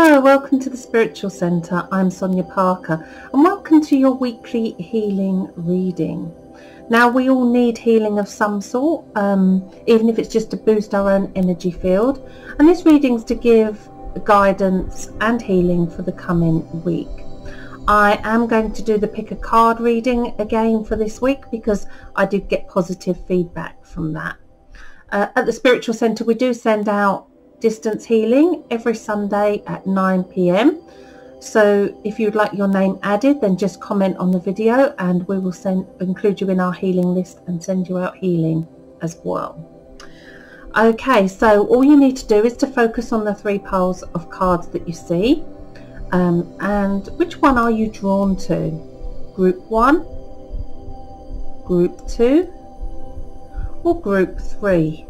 Hello, welcome to the Spiritual Centre. I'm Sonia Parker and welcome to your weekly healing reading. Now, we all need healing of some sort, even if it's just to boost our own energy field. And this reading's to give guidance and healing for the coming week. I am going to do the pick a card reading again for this week because I did get positive feedback from that. At the Spiritual Centre, we do send out distance healing every Sunday at 9 p.m. So if you'd like your name added, then just comment on the video and we will include you in our healing list and send you out healing as well. Okay, so all you need to do is to focus on the three piles of cards that you see, and which one are you drawn to? Group 1, Group 2 or Group 3?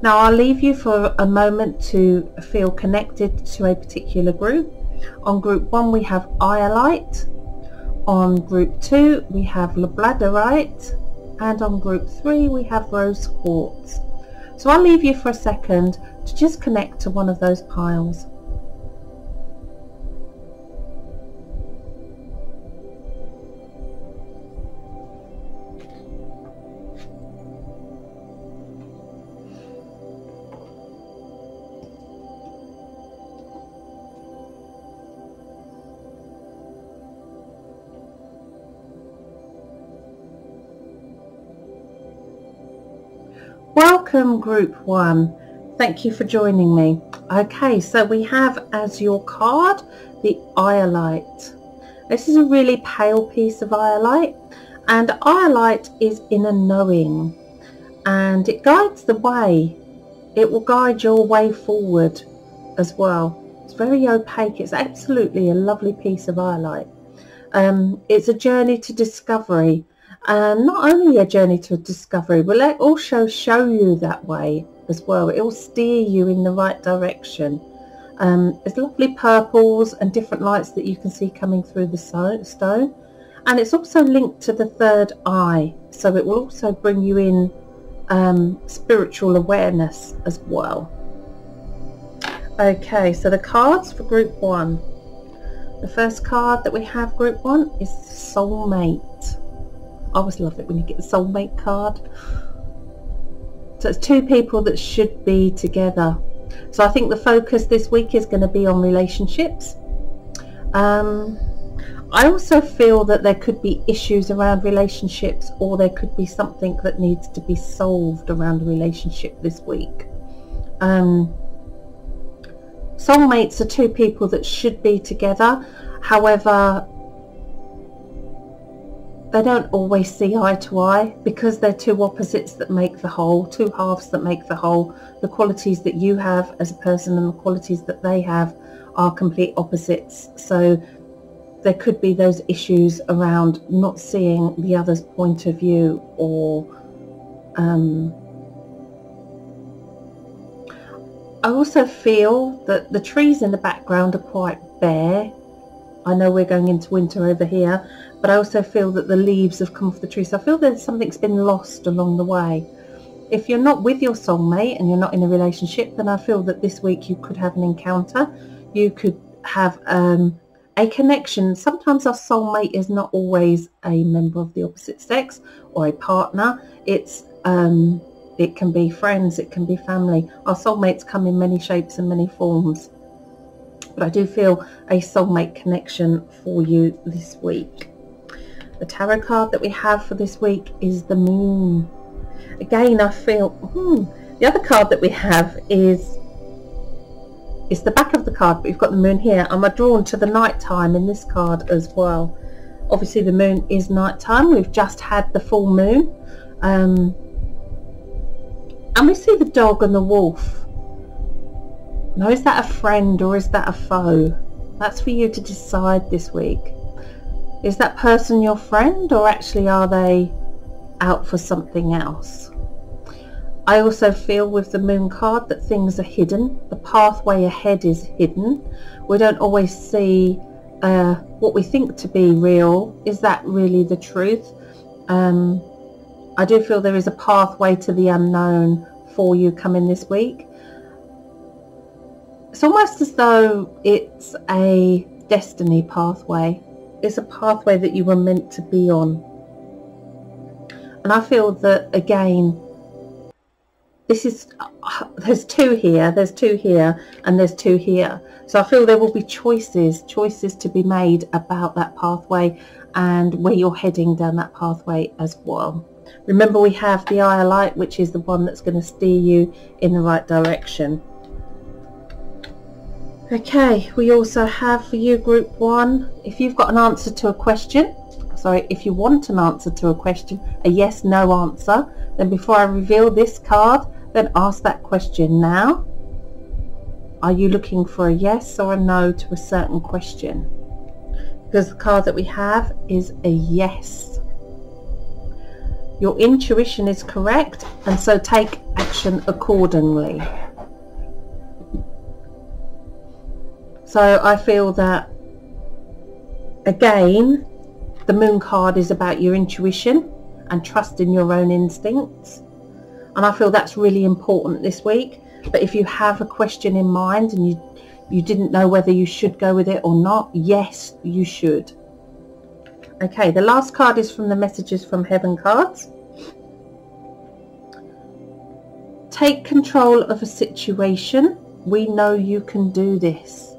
Now I'll leave you for a moment to feel connected to a particular group. On Group 1 we have Iolite, on Group 2 we have Labradorite, and on Group 3 we have Rose Quartz. So I'll leave you for a second to just connect to one of those piles. Welcome Group 1, thank you for joining me. Okay, so we have as your card the Iolite. This is a really pale piece of Iolite, and Iolite is inner knowing and it guides the way. It will guide your way forward as well. It's very opaque. It's absolutely a lovely piece of Iolite. It's a journey to discovery. And not only a journey to discovery, will it also show you that way as well. It will steer you in the right direction. There's lovely purples and different lights that you can see coming through the stone. And it's also linked to the third eye. So it will also bring you in spiritual awareness as well. Okay, so the cards for Group 1. The first card that we have, Group 1, is Soulmate. I always love it when you get the soulmate card. So it's two people that should be together. So I think the focus this week is going to be on relationships. I also feel that there could be issues around relationships, or there could be something that needs to be solved around a relationship this week. Soulmates are two people that should be together. However, they don't always see eye to eye because they're two opposites that make the whole, two halves that make the whole. The qualities that you have as a person and the qualities that they have are complete opposites. So there could be those issues around not seeing the other's point of view, or I also feel that the trees in the background are quite bare. I know we're going into winter over here, but I also feel that the leaves have come off the tree. So I feel that something's been lost along the way. If you're not with your soulmate and you're not in a relationship, then I feel that this week you could have an encounter. You could have a connection. Sometimes our soulmate is not always a member of the opposite sex or a partner. It can be friends, it can be family. Our soulmates come in many shapes and many forms. But I do feel a soulmate connection for you this week. The tarot card that we have for this week is the Moon. Again, I feel the other card that we have is the back of the card, but we've got the Moon here. I'm drawn to the nighttime in this card as well. Obviously the Moon is nighttime. We've just had the full moon, and we see the dog and the wolf. Now, is that a friend or is that a foe? That's for you to decide this week. Is that person your friend, or actually are they out for something else? I also feel with the Moon card that things are hidden. The pathway ahead is hidden. We don't always see what we think to be real. Is that really the truth? I do feel there is a pathway to the unknown for you coming this week. It's almost as though it's a destiny pathway. It's a pathway that you were meant to be on. And I feel that, again, this is, there's two here, there's two here, and there's two here. So I feel there will be choices to be made about that pathway and where you're heading down that pathway as well. Remember, we have the eye of light, which is the one that's going to steer you in the right direction. Okay, we also have for you, group 1, if you've got an answer to a question, sorry, if you want an answer to a question, a yes, no answer, then before I reveal this card, then ask that question now. Are you looking for a yes or a no to a certain question? Because the card that we have is a yes. Your intuition is correct, and so take action accordingly. So I feel that, again, the moon card is about your intuition and trusting your own instincts. And I feel that's really important this week. But if you have a question in mind and you didn't know whether you should go with it or not, yes, you should. Okay, the last card is from the Messages from Heaven cards. Take control of a situation. We know you can do this.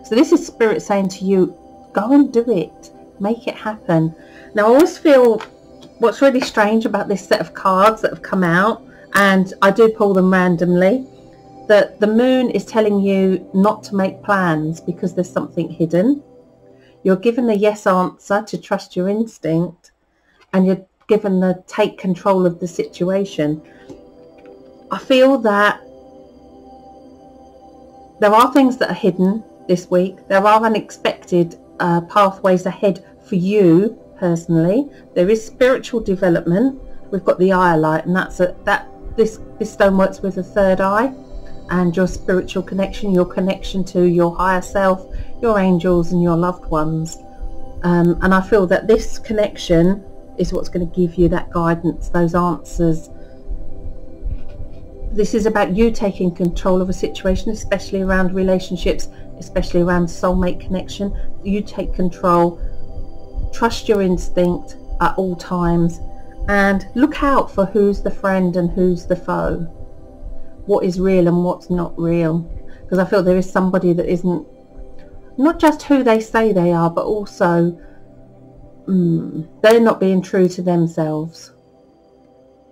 So this is Spirit saying to you, go and do it. Make it happen. Now, I always feel what's really strange about this set of cards that have come out, and I do pull them randomly, that the moon is telling you not to make plans because there's something hidden. You're given the yes answer to trust your instinct, and you're given the take control of the situation. I feel that there are things that are hidden this week. There are unexpected pathways ahead for you personally. There is spiritual development. We've got the eye of light, and this stone works with the third eye and your spiritual connection, your connection to your higher self, your angels and your loved ones. And I feel that this connection is what's going to give you that guidance, those answers. This is about you taking control of a situation, especially around relationships, especially around soulmate connection. You take control, trust your instinct at all times, and look out for who's the friend and who's the foe, what is real and what's not real. Because I feel there is somebody that isn't, not just who they say they are, but also they're not being true to themselves.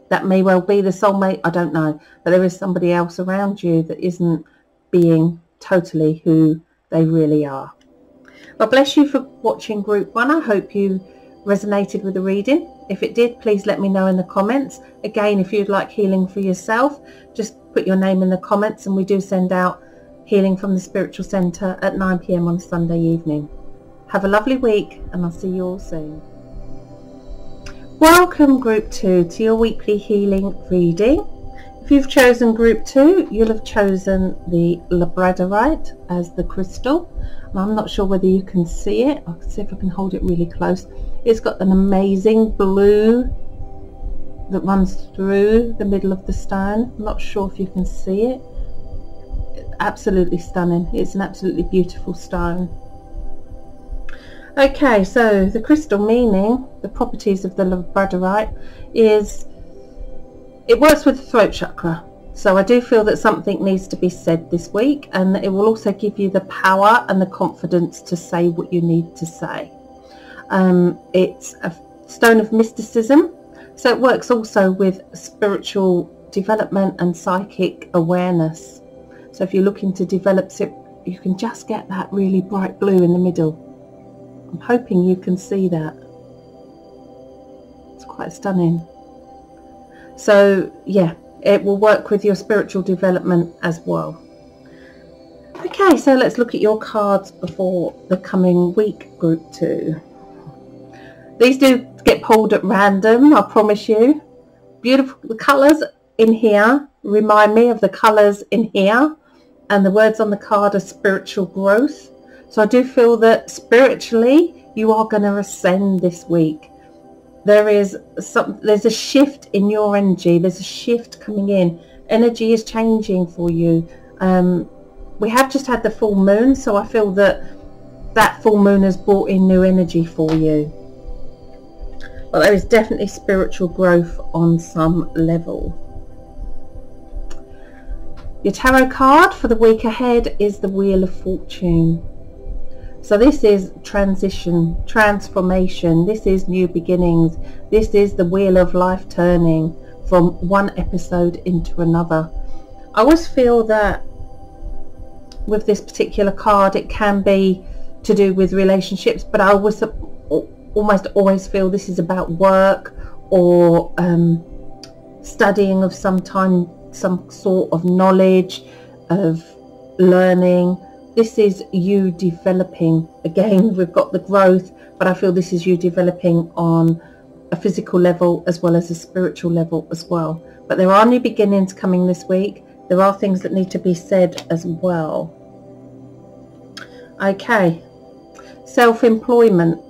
That may well be the soulmate, I don't know, but there is somebody else around you that isn't being totally who they really are. Well, bless you for watching group 1. I hope you resonated with the reading. If it did, please let me know in the comments. Again, if you'd like healing for yourself, just put your name in the comments, and we do send out healing from the Spiritual Centre at 9 PM on Sunday evening. Have a lovely week, and I'll see you all soon. Welcome group 2 to your weekly healing reading. If you've chosen group 2, you'll have chosen the labradorite as the crystal. And I'm not sure whether you can see it. I'll see if I can hold it really close. It's got an amazing blue that runs through the middle of the stone. I'm not sure if you can see it. Absolutely stunning. It's an absolutely beautiful stone. Okay, so the crystal meaning, the properties of the labradorite is, it works with the throat chakra. So I do feel that something needs to be said this week, and it will also give you the power and the confidence to say what you need to say. It's a stone of mysticism, so it works also with spiritual development and psychic awareness. So if you're looking to develop it, you can just get that really bright blue in the middle. I'm hoping you can see that. It's quite stunning. So yeah, it will work with your spiritual development as well. Okay, so let's look at your cards before the coming week, group 2. These do get pulled at random, I promise you. Beautiful. The colours in here remind me of the colours in here, and the words on the card are spiritual growth. So I do feel that spiritually you are going to ascend this week. There's a shift in your energy. There's a shift coming in. Energy is changing for you. we have just had the full moon, so I feel that that full moon has brought in new energy for you. But there is definitely spiritual growth on some level. Your tarot card for the week ahead is the Wheel of Fortune. So this is transition, transformation. This is new beginnings. This is the wheel of life turning from one episode into another. I always feel that with this particular card it can be to do with relationships, but I almost always feel this is about work or studying of some sort of knowledge, of learning. This is you developing. Again, we've got the growth, but I feel this is you developing on a physical level as well as a spiritual level as well. But there are new beginnings coming this week. There are things that need to be said as well. Okay, self-employment.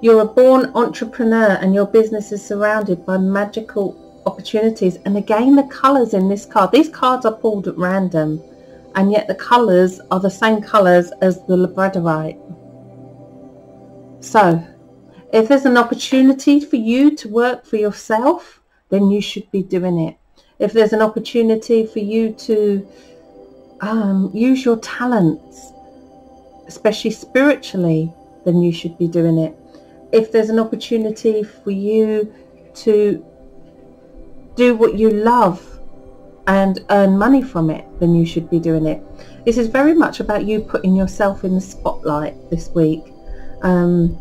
You're a born entrepreneur and your business is surrounded by magical opportunities. And again, the colours in this card, these cards are pulled at random, and yet the colours are the same colours as the labradorite. So if there's an opportunity for you to work for yourself, then you should be doing it. If there's an opportunity for you to use your talents, especially spiritually, then you should be doing it. If there's an opportunity for you to do what you love and earn money from it, then you should be doing it. This is very much about you putting yourself in the spotlight this week, and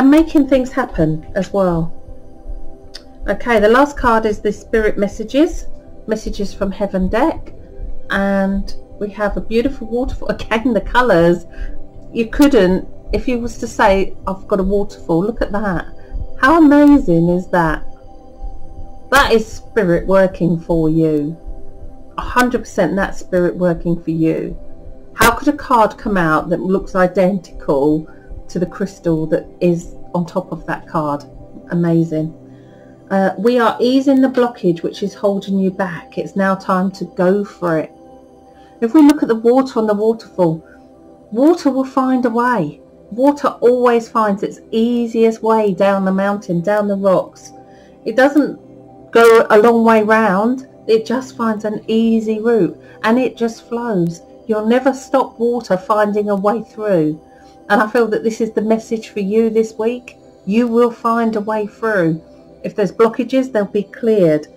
making things happen as well. Okay, the last card is the Spirit Messages from Heaven deck, and we have a beautiful waterfall. Again, the colours, you couldn't, if you was to say I've got a waterfall, look at that. How amazing is that? That is spirit working for you. 100% that's spirit working for you. How could a card come out that looks identical to the crystal that is on top of that card? Amazing. We are easing the blockage which is holding you back. It's now time to go for it. If we look at the water on the waterfall, water will find a way. Water always finds its easiest way down the mountain, down the rocks. It doesn't go a long way round, it just finds an easy route and it just flows. You'll never stop water finding a way through. And I feel that this is the message for you this week. You will find a way through. If there's blockages, they'll be cleared.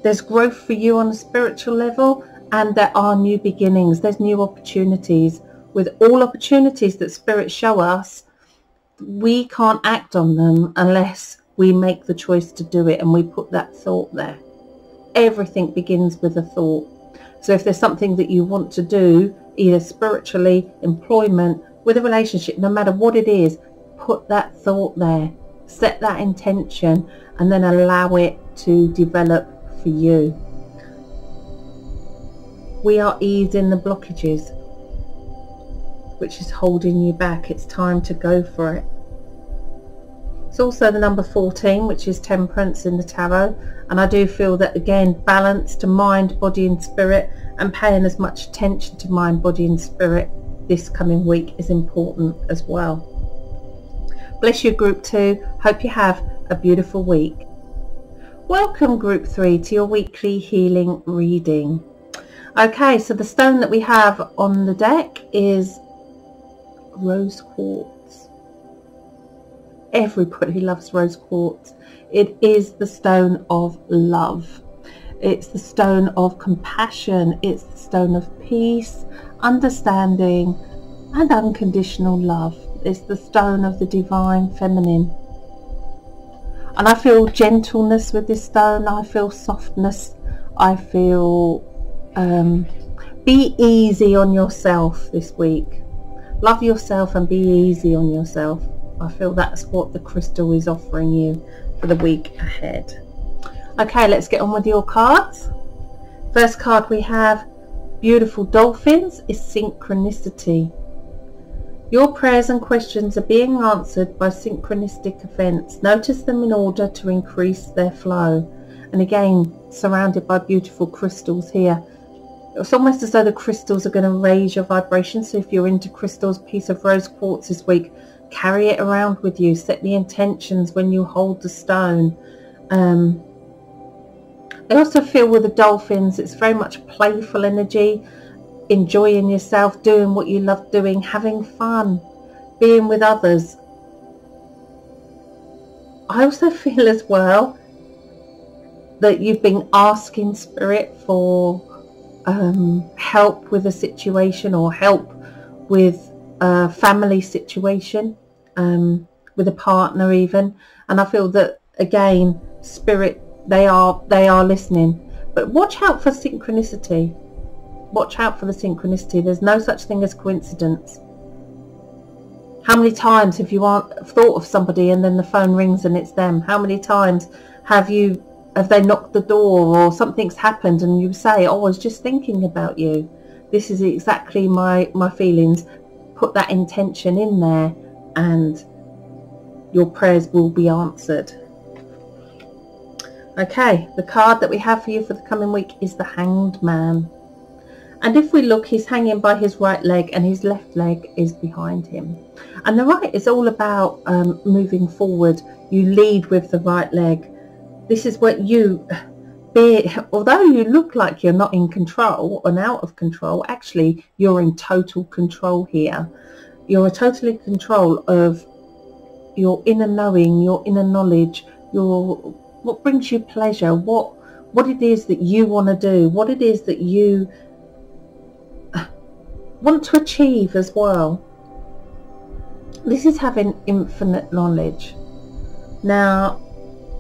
There's growth for you on a spiritual level, and there are new beginnings. There's new opportunities. With all opportunities that Spirit show us, we can't act on them unless we make the choice to do it and we put that thought there. Everything begins with a thought. So if there's something that you want to do, either spiritually, employment, with a relationship, no matter what it is, put that thought there, set that intention, and then allow it to develop for you. We are easing the blockages which is holding you back. It's time to go for it. It's also the number 14, which is temperance in the tarot, and I do feel that again, balance to mind, body and spirit, and paying as much attention to mind, body and spirit this coming week is important as well. Bless you, group 2. Hope you have a beautiful week. Welcome, group 3, to your weekly healing reading. Okay, so the stone that we have on the deck is rose quartz. Everybody loves rose quartz. It is the stone of love. It's the stone of compassion. It's the stone of peace, understanding, and unconditional love. It's the stone of the divine feminine. And I feel gentleness with this stone. I feel softness. I feel be easy on yourself this week. Love yourself and be easy on yourself. I feel that's what the crystal is offering you for the week ahead. Okay, let's get on with your cards. First card we have, beautiful dolphins, is synchronicity. Your prayers and questions are being answered by synchronistic events. Notice them in order to increase their flow. And again, surrounded by beautiful crystals here. It's almost as though the crystals are going to raise your vibration. So if you're into crystals, piece of rose quartz this week, carry it around with you. Set the intentions when you hold the stone. I also feel with the dolphins, it's very much playful energy, enjoying yourself, doing what you love doing, having fun, being with others. I also feel as well that you've been asking Spirit for help with a situation, or help with a family situation, with a partner even. And I feel that, again, Spirit, they are listening. But watch out for synchronicity. Watch out for the synchronicity. There's no such thing as coincidence. How many times have you thought of somebody and then the phone rings and it's them? How many times have they knocked the door, or something's happened and you say, oh, I was just thinking about you. This is exactly my feelings. Put that intention in there and your prayers will be answered. Okay, the card that we have for you for the coming week is the Hanged Man. And if we look, he's hanging by his right leg and his left leg is behind him. And the right is all about moving forward. You lead with the right leg. This is what although you look like you're not in control and out of control, actually you're in total control here. You're totally in control of your inner knowing, your inner knowledge, what brings you pleasure, what it is that you want to do, what it is that you want to achieve as well. This is having infinite knowledge. Now,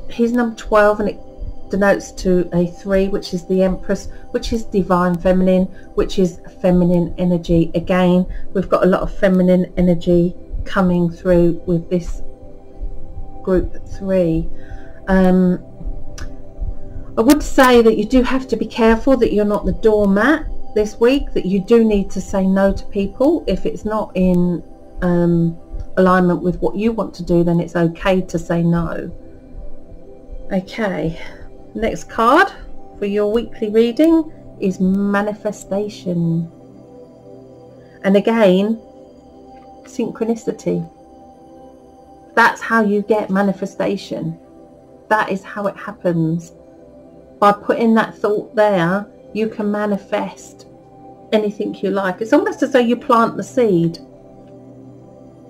he's number 12 and it denotes to a 3, which is the Empress, which is divine feminine, which is feminine energy. Again, we've got a lot of feminine energy coming through with this group 3. I would say that you do have to be careful that you're not the doormat this week, that you do need to say no to people. If it's not in alignment with what you want to do, then it's okay to say no. Okay, next card for your weekly reading is Manifestation. And again, synchronicity. That's how you get manifestation. That is how it happens. By putting that thought there, you can manifest anything you like. It's almost as though you plant the seed.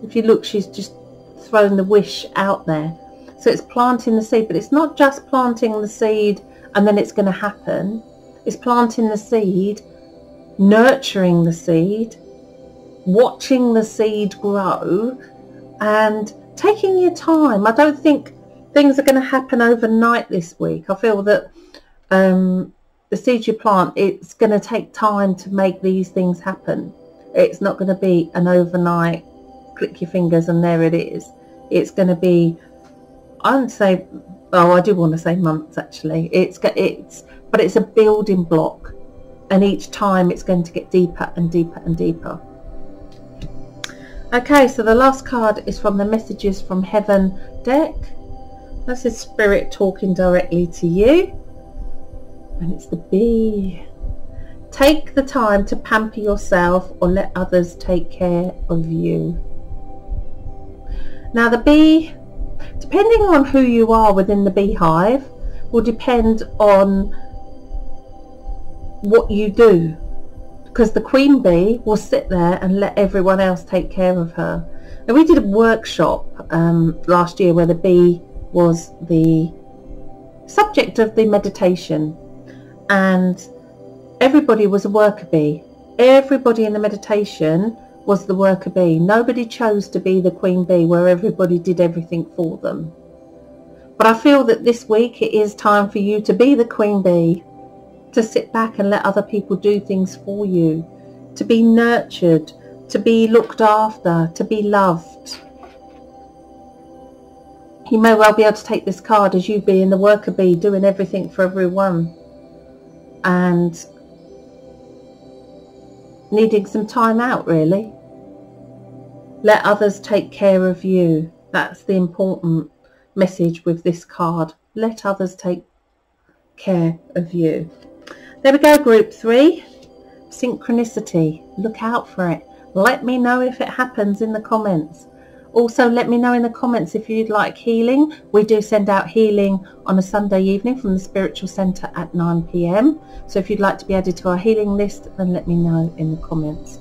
If you look, she's just thrown the wish out there. So it's planting the seed, but it's not just planting the seed and then it's going to happen. It's planting the seed, nurturing the seed, watching the seed grow, and taking your time. I don't think things are going to happen overnight this week. I feel that the seeds you plant, it's going to take time to make these things happen. It's not going to be an overnight click your fingers and there it is. It's going to be, I would say, oh, I do want to say months actually. But it's a building block, and each time it's going to get deeper and deeper and deeper. Okay, so the last card is from the Messages from Heaven deck. This is Spirit talking directly to you. And it's the Bee. Take the time to pamper yourself or let others take care of you. Now the bee, depending on who you are within the beehive, will depend on what you do. Because the queen bee will sit there and let everyone else take care of her. Now we did a workshop last year where the bee was the subject of the meditation, and everybody was a worker bee. Everybody in the meditation was the worker bee. Nobody chose to be the queen bee where everybody did everything for them. But I feel that this week it is time for you to be the queen bee, to sit back and let other people do things for you, to be nurtured, to be looked after, to be loved. You may well be able to take this card as you being the worker bee, doing everything for everyone and needing some time out, really. Let others take care of you. That's the important message with this card. Let others take care of you. There we go, group 3. Synchronicity, look out for it. Let me know if it happens in the comments. Also, let me know in the comments if you'd like healing. We do send out healing on a Sunday evening from the Spiritual Centre at 9 p.m. So if you'd like to be added to our healing list, then let me know in the comments.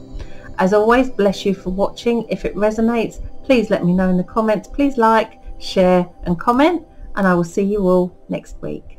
As always, bless you for watching. If it resonates, please let me know in the comments. Please like, share and comment, and I will see you all next week.